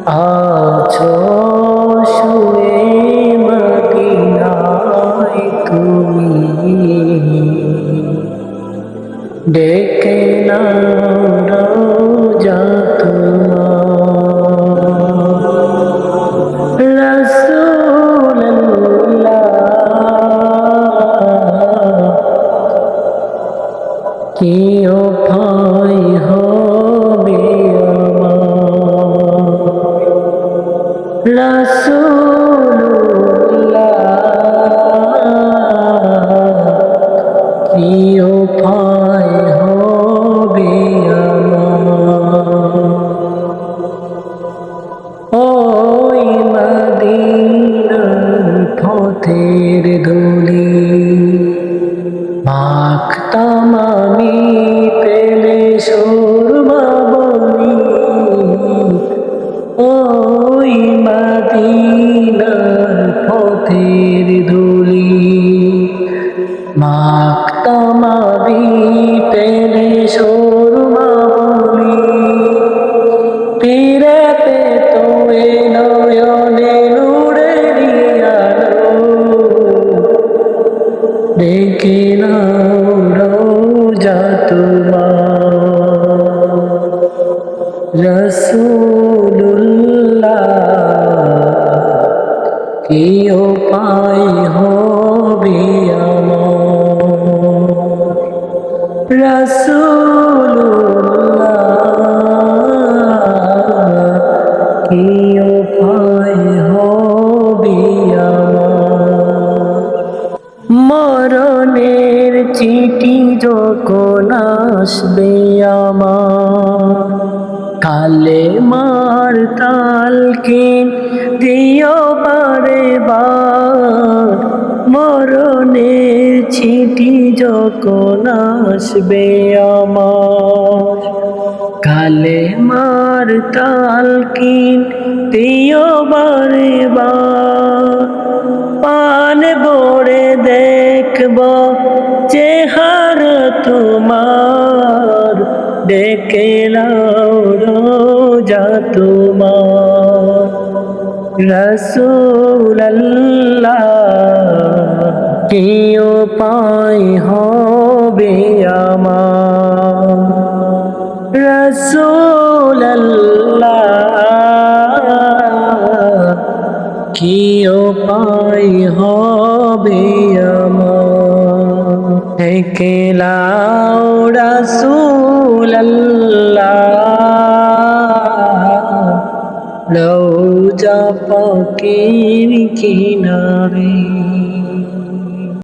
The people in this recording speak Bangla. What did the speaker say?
আছো শুয়ে মদিনায় তুমি, ডেকে নাও রওজা তোমার। রাসূলুল্লাহ কি উপায় হবে আমার, রাসূলুল্লাহ কি উপায় হবে আমার। ওই মদিনার পথের ধুলি মাখতাম আমি পেলে সুরমা বলি। ওই মদিনার পথের ধুলি মাখতাম আমি পেলে সুরমা বলি। ফিরে পেত এ নয়নে নূরের আলো, ডেকে নাও রওজা তোমার। রাসূলুল্লাহ কি উপায় হবে আমার, রাসূলুল্লাহ কি উপায় হবে আমার। মরণের চিঠি যখন আসবে আমার, কালেমার তালকিন দিও বারে বার। মরণের চিঠি যখন আসবে আমার, কালেমার তালকিন দিও বারে বার। পান ভরে দেখব চেহারা তোমার, ডেকে নাও রওজা তোমার। রাসূলুল্লাহ কি উপায় হবে আমার, রাসূলুল্লাহ কি উপায় হবে আমার। ডেকে নাও রাসূলুল্লাহ রওজা পাকের কিনারে।